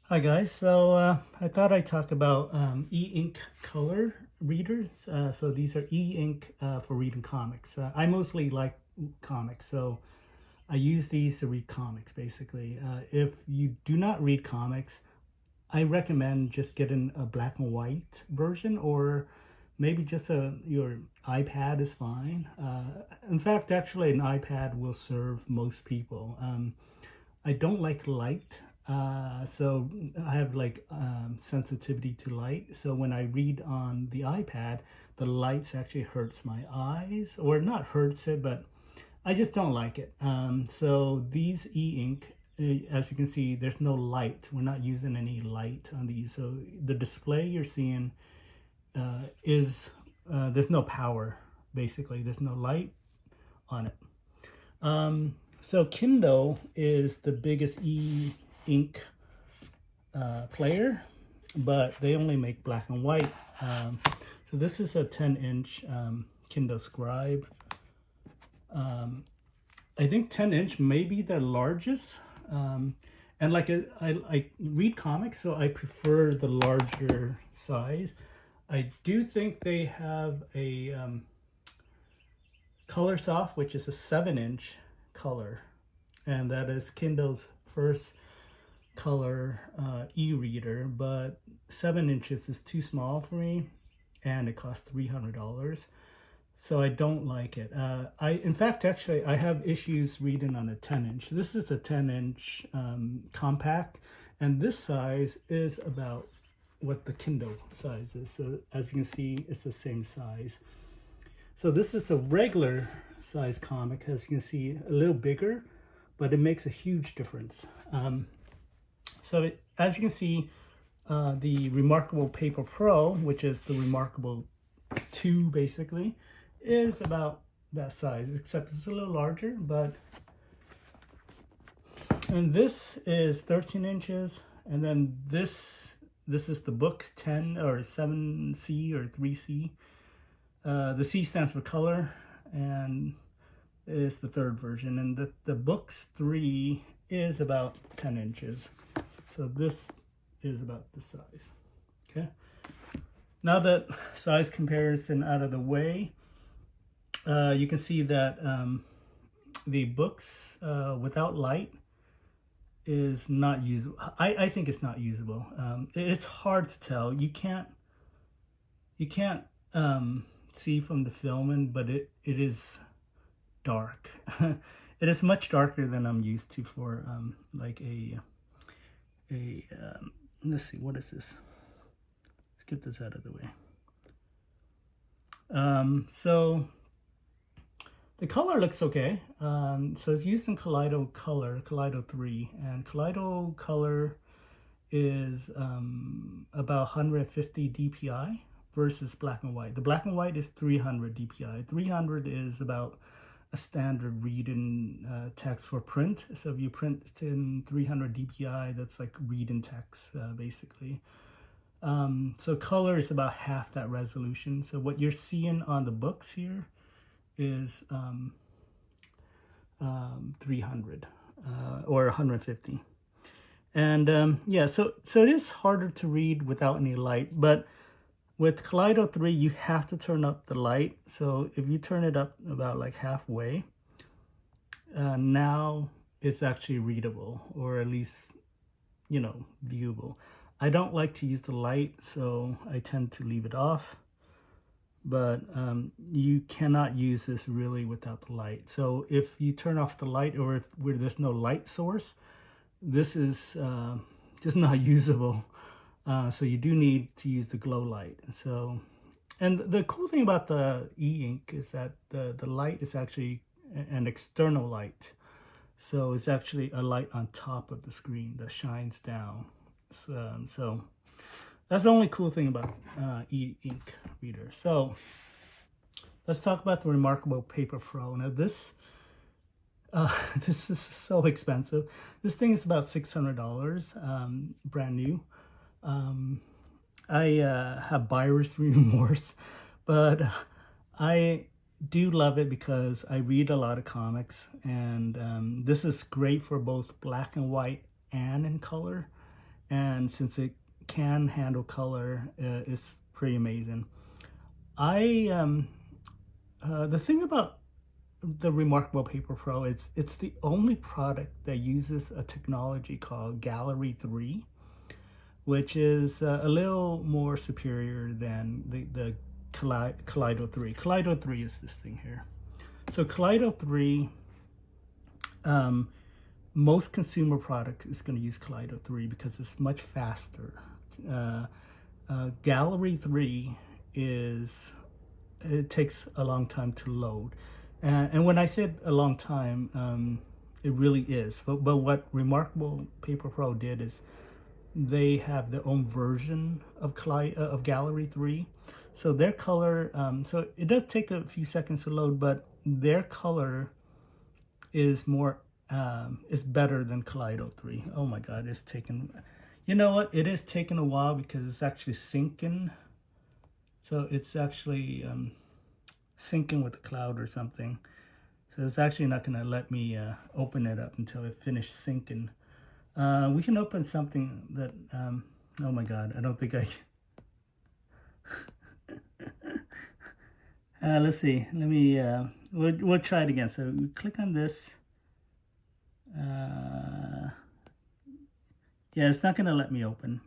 Hi guys, so I thought I'd talk about e-ink color readers. So these are e-ink for reading comics. I mostly like comics, so I use these to read comics basically. If you do not read comics, I recommend just getting a black and white version, or maybe just your iPad is fine. In fact, actually an iPad will serve most people. I don't like light, so I have like sensitivity to light. So when I read on the iPad, the lights actually hurts my eyes, or not hurts it, but I just don't like it. So these e-ink, as you can see, there's no light. We're not using any light on these. So the display you're seeing is there's no power. Basically, there's no light on it. So Kindle is the biggest e-ink player, but they only make black and white. So this is a 10-inch Kindle Scribe. I think 10-inch may be the largest. And like I read comics, so I prefer the larger size. I do think they have a Color Soft, which is a 7-inch color, and that is Kindle's first color e-reader, but 7 inches is too small for me, and it costs $300, so I don't like it. In fact, actually, I have issues reading on a 10-inch. This is a 10-inch compact, and this size is about what the Kindle size is. So as you can see, it's the same size. So this is a regular size comic, as you can see, a little bigger, but it makes a huge difference. As you can see, the Remarkable Paper Pro, which is the Remarkable 2 basically, is about that size, except it's a little larger. And this is 13 inches, and then this is the Books 10 or 7C or 3C. The C stands for color, and is the third version, and the Books 3 is about 10 inches. So this is about the size. Okay. Now that size comparison out of the way, you can see that the Books without light is not usable. I think it's not usable. It's hard to tell. You can't see from the filming, but it is dark. It is much darker than I'm used to for like let's see, what is this? Let's get this out of the way. So the color looks okay. So it's used in Kaleido Color, Kaleido 3, and Kaleido Color is about 150 dpi versus black and white. The black and white is 300 dpi. 300 is about a standard read-in text for print. So if you print in 300 dpi, that's like read-in text basically. So color is about half that resolution. So what you're seeing on the books here is 300 or 150. And yeah, so it is harder to read without any light, but with Kaleido 3, you have to turn up the light. So if you turn it up about like halfway, now it's actually readable, or at least, viewable. I don't like to use the light, so I tend to leave it off. But you cannot use this really without the light. So if you turn off the light, or where there's no light source, this is just not usable. So you do need to use the glow light. So, and the cool thing about the e-ink is that the light is actually an external light. So it's actually a light on top of the screen that shines down. So that's the only cool thing about e-ink reader. So let's talk about the Remarkable Paper Pro. Now this is so expensive. This thing is about $600, brand new. I have buyer's remorse, but I do love it because I read a lot of comics, and this is great for both black and white and in color. and since it can handle color, it's pretty amazing. The thing about the Remarkable Paper Pro is it's the only product that uses a technology called Gallery 3, which is a little more superior than the Kaleido 3. Kaleido 3 is this thing here. So Kaleido 3, most consumer products is going to use Kaleido 3 because it's much faster. Gallery 3 it takes a long time to load. And when I said a long time, it really is. But what Remarkable Paper Pro did is they have their own version of Gallery 3. So their color, so it does take a few seconds to load, but their color is more, is better than Kaleido 3. Oh my God, it's taken, you know what? It is taking a while because it's actually syncing. So it's actually syncing with the cloud or something. So it's actually not going to let me open it up until it finished syncing. We can open something that, oh my God, I don't think I let's see, let me, we'll try it again. So we click on this. Yeah, it's not going to let me open.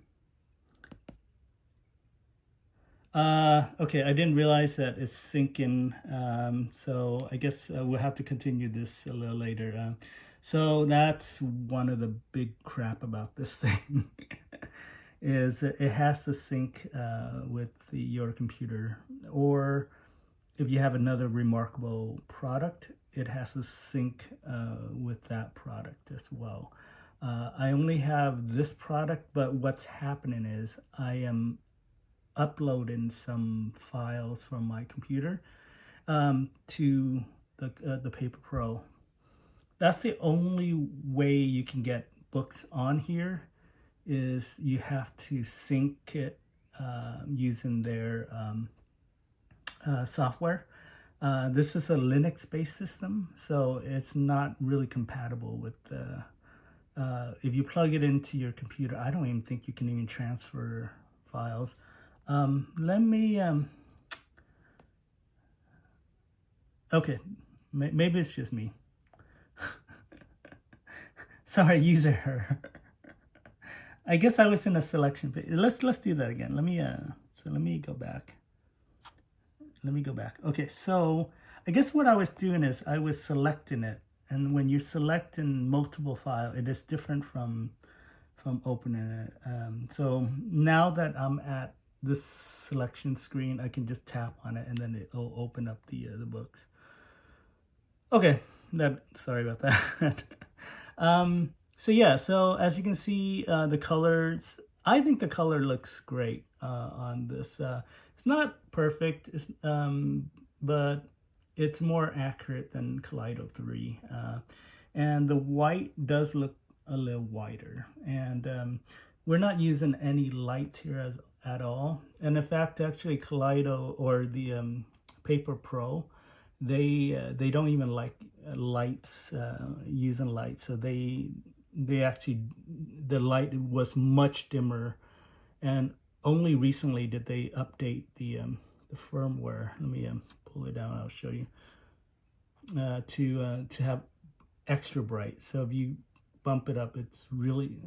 Okay, I didn't realize that it's syncing, so I guess we'll have to continue this a little later. So that's one of the big crap about this thing is that it has to sync with your computer, or if you have another Remarkable product, it has to sync with that product as well. I only have this product, but what's happening is I am uploading some files from my computer to the Paper Pro. That's the only way you can get books on here, is you have to sync it using their software. This is a Linux-based system, so it's not really compatible with the, if you plug it into your computer, I don't even think you can even transfer files. Let me, okay, maybe it's just me. Sorry, user. I guess I was in a selection page. Let's do that again. Let me, so let me go back. Okay, so I guess what I was doing is I was selecting it. And when you're selecting multiple files, it is different from opening it. So now that I'm at this selection screen, I can just tap on it and then it'll open up the books. Okay, sorry about that. So yeah, so as you can see, the colors, I think the color looks great on this. It's not perfect, but it's more accurate than Kaleido 3. And the white does look a little whiter. And we're not using any light here at all. And in fact, actually Kaleido or the Paper Pro, they don't even like lights, using lights. So they actually, the light was much dimmer, and only recently did they update the firmware. Let me pull it down. I'll show you to have extra bright. So if you bump it up, it's really,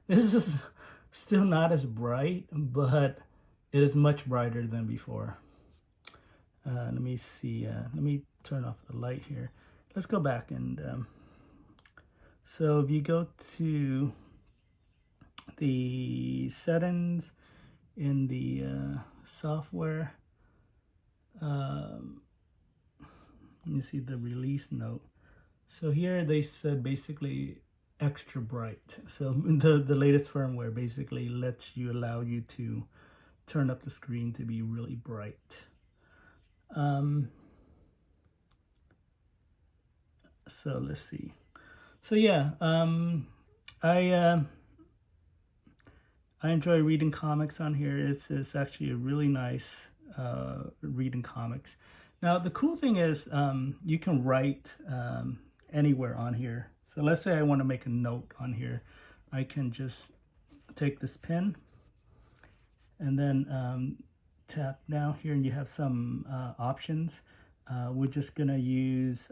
this is still not as bright, but it is much brighter than before. Let me see. Let me turn off the light here. Let's go back and so if you go to the settings in the software, you see the release note. So here they said basically extra bright. So the latest firmware basically allow you to turn up the screen to be really bright. So let's see. So yeah, I enjoy reading comics on here. It's actually a really nice reading comics. Now the cool thing is you can write anywhere on here. So let's say I want to make a note on here. I can just take this pen and then tap down here, and you have some options. We're just gonna use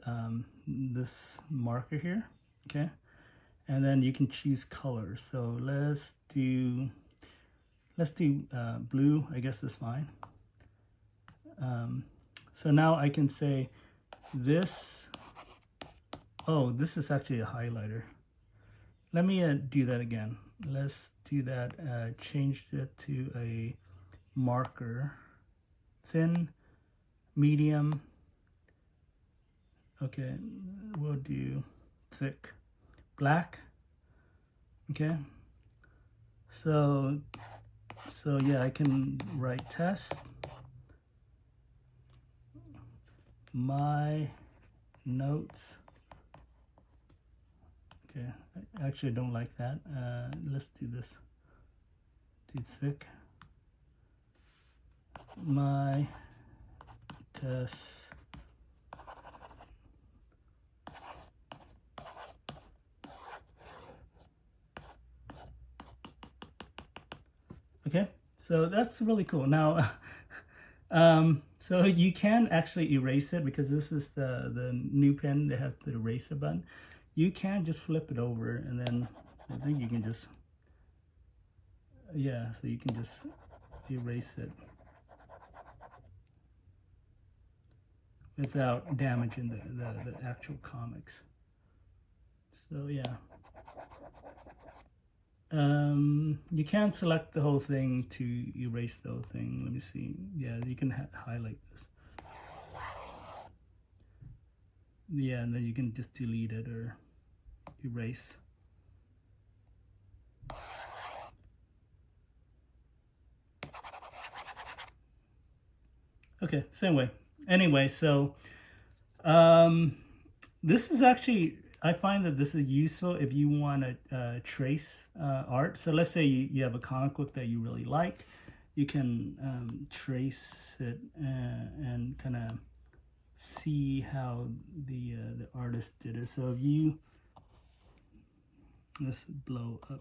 this marker here, okay? And then you can choose colors. So let's do blue. I guess is fine. So now I can say this. Oh, this is actually a highlighter. Let me do that again. Let's do that. Change it to a marker. Thin, medium. Okay, we'll do thick. Black. Okay. So yeah, I can write test. My notes. Okay, I actually don't like that. Let's do this. Do thick. My test. Okay, so that's really cool. Now, so you can actually erase it because this is the new pen that has the eraser button. You can just flip it over, and then I think you can just, yeah, so you can just erase it without damaging the actual comics. So yeah. You can select the whole thing to erase the whole thing. Let me see. Yeah, you can highlight this. Yeah, and then you can just delete it or erase. Okay, same way. Anyway, so this is actually, I find that this is useful if you want to trace art. So let's say you have a comic book that you really like. You can trace it and kind of see how the artist did it. So if you, let's blow up.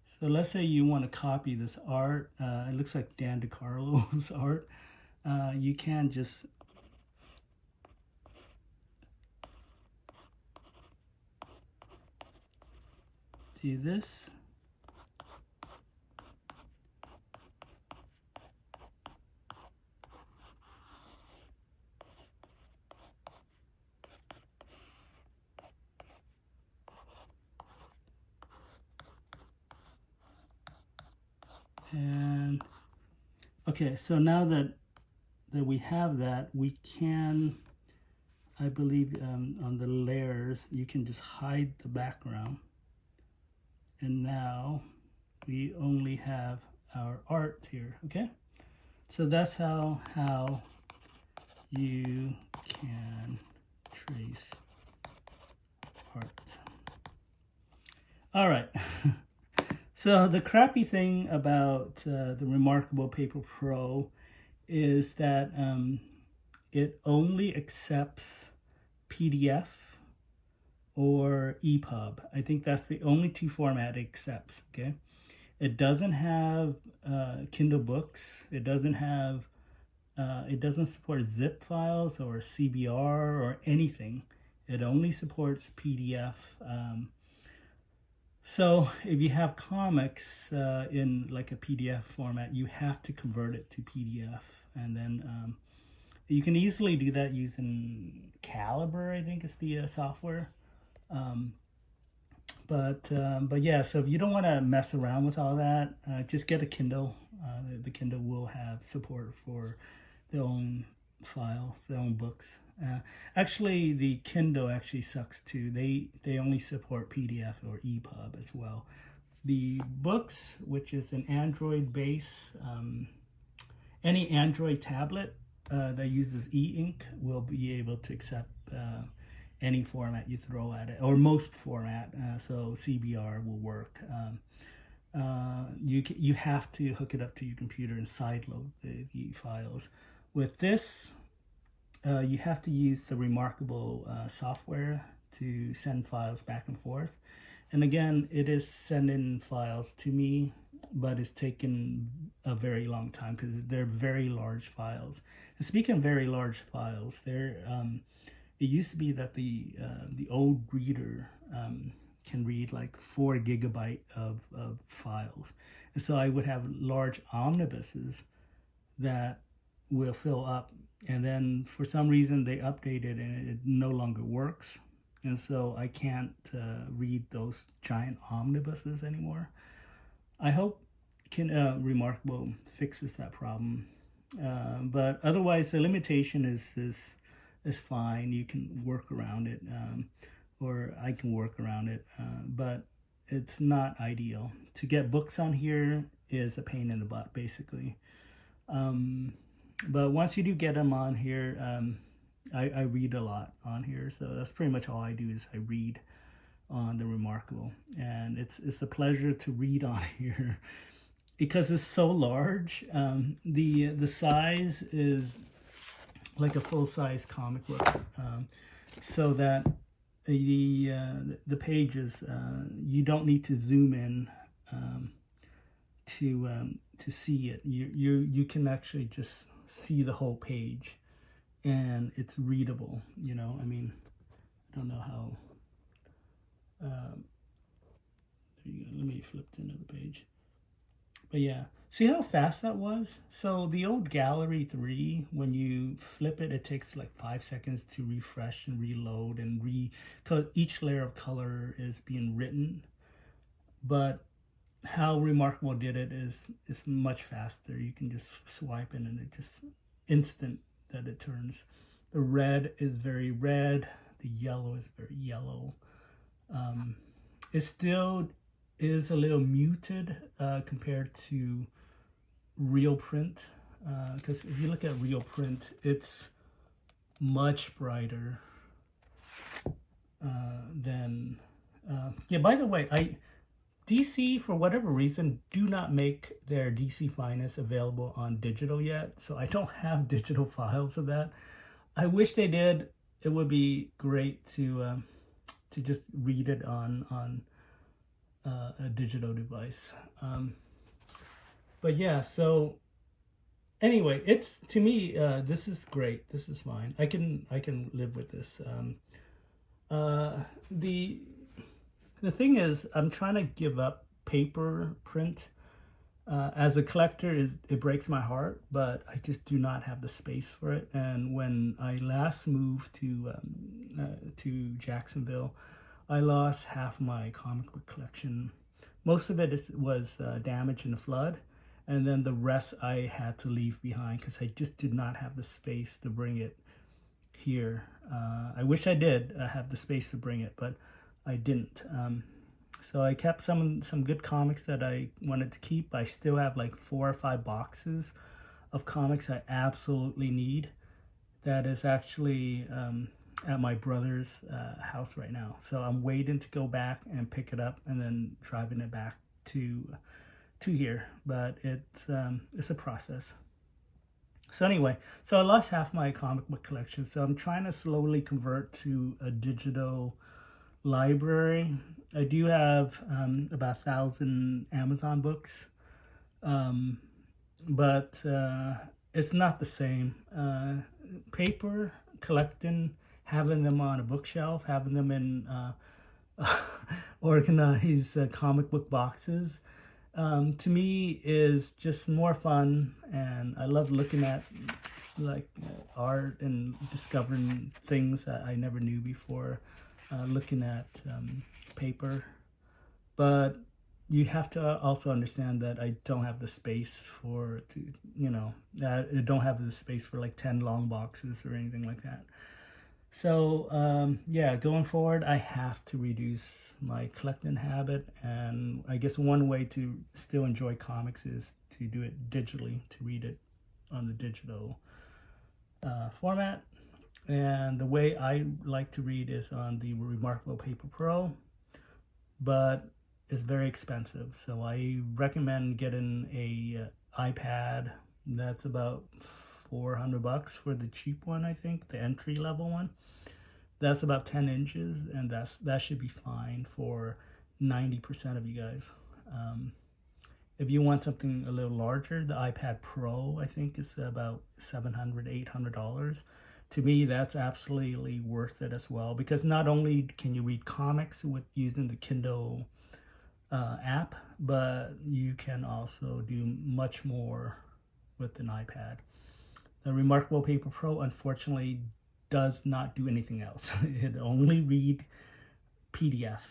So let's say you want to copy this art. It looks like Dan DeCarlo's art. You can just do this. And okay, so now that we have that, we can, I believe on the layers, you can just hide the background. And now we only have our art here, okay? So that's how you can trace art. All right. So the crappy thing about the Remarkable Paper Pro is that it only accepts PDF or ePub. I think that's the only two formats it accepts, okay? It doesn't have Kindle books. It doesn't have, it doesn't support zip files or CBR or anything. It only supports PDF. So if you have comics in like a PDF format, you have to convert it to PDF. And then you can easily do that using Calibre, I think is the software. But yeah, so if you don't want to mess around with all that, just get a Kindle. The Kindle will have support for their own files, their own books. Actually, the Kindle actually sucks too. They only support PDF or ePub as well. The books, which is an Android base, any Android tablet that uses e-ink will be able to accept any format you throw at it, or most format. So CBR will work. You have to hook it up to your computer and sideload the files. With this, you have to use the Remarkable software to send files back and forth. And again, it is sending files to me, but it's taken a very long time because they're very large files. And speaking of very large files, it used to be that the old reader can read like 4 gigabyte of files. And so I would have large omnibuses that will fill up. And then for some reason they updated and it no longer works. And so I can't read those giant omnibuses anymore. I hope Remarkable fixes that problem. But otherwise the limitation is fine. You can work around it, or I can work around it, but it's not ideal. To get books on here is a pain in the butt, basically. But once you do get them on here, I read a lot on here, so that's pretty much all I do is I read on the Remarkable, and it's a pleasure to read on here because it's so large. The size is like a full-size comic book, so that the pages, you don't need to zoom in to see it. You can actually just see the whole page, and it's readable. You know, I mean, I don't know how. There you go. Let me flip to another page. But yeah, see how fast that was? So the old Gallery 3, when you flip it, it takes like 5 seconds to refresh and reload and because each layer of color is being written. But how Remarkable did it is much faster. You can just swipe in and it just instant that it turns. The red is very red. The yellow is very yellow. It still is a little muted compared to real print, because if you look at real print, it's much brighter than yeah, by the way, DC, for whatever reason, do not make their DC Finest available on digital yet, so I don't have digital files of that. I wish they did. It would be great to just read it on a digital device. But yeah, so anyway, it's, to me, this is great. This is fine. I can live with this. The thing is, I'm trying to give up paper print. As a collector, it breaks my heart, but I just do not have the space for it. And when I last moved to Jacksonville, I lost half my comic book collection. Most of it was damaged in the flood, and then the rest I had to leave behind because I just did not have the space to bring it here. I wish I did have the space to bring it, but I didn't. So I kept some good comics that I wanted to keep. I still have like 4 or 5 boxes of comics I absolutely need. That is actually at my brother's house right now. So I'm waiting to go back and pick it up and then driving it back to here. But it's a process. So anyway, so I lost half my comic book collection. So I'm trying to slowly convert to a digital library. I do have about 1,000 Amazon books, but it's not the same. Paper, collecting, having them on a bookshelf, having them in organized comic book boxes, to me is just more fun, and I love looking at like art and discovering things that I never knew before. Looking at paper, but you have to also understand that I don't have the space I don't have the space for like 10 long boxes or anything like that. So yeah, going forward, I have to reduce my collecting habit, and I guess one way to still enjoy comics is to do it digitally, to read it on the digital format. And the way I like to read is on the Remarkable Paper Pro, but it's very expensive. So I recommend getting a iPad. That's about $400 for the cheap one, I think, the entry level one. That's about 10 inches, and that should be fine for 90% of you guys. If you want something a little larger, the iPad Pro, I think, is about $700, $800. To me, that's absolutely worth it as well, because not only can you read comics with using the Kindle app, but you can also do much more with an iPad. The Remarkable Paper Pro, unfortunately, does not do anything else. It only read PDF.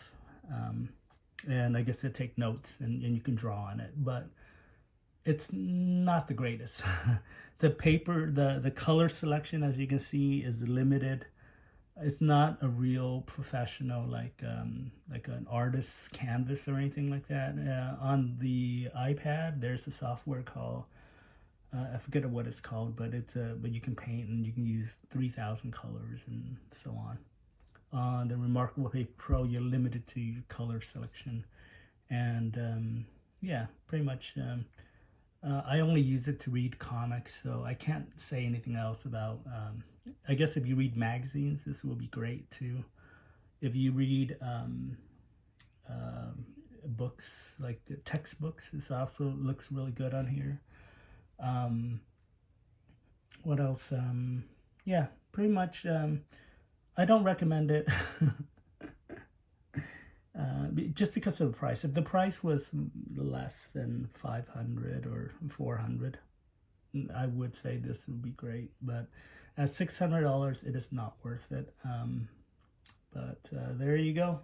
And I guess it take notes, and you can draw on it, but it's not the greatest. The paper, the color selection, as you can see, is limited. It's not a real professional, like an artist's canvas or anything like that. On the iPad, there's a software called, I forget what it's called, but but you can paint and you can use 3,000 colors and so on. On the Remarkable Paper Pro, you're limited to your color selection, and yeah, pretty much. I only use it to read comics, so I can't say anything else about. I guess if you read magazines, this will be great too. If you read books like the textbooks, this also looks really good on here. What else? Yeah, pretty much. I don't recommend it. Just because of the price. If the price was less than 500 or 400, I would say this would be great. But at $600, it is not worth it. But there you go.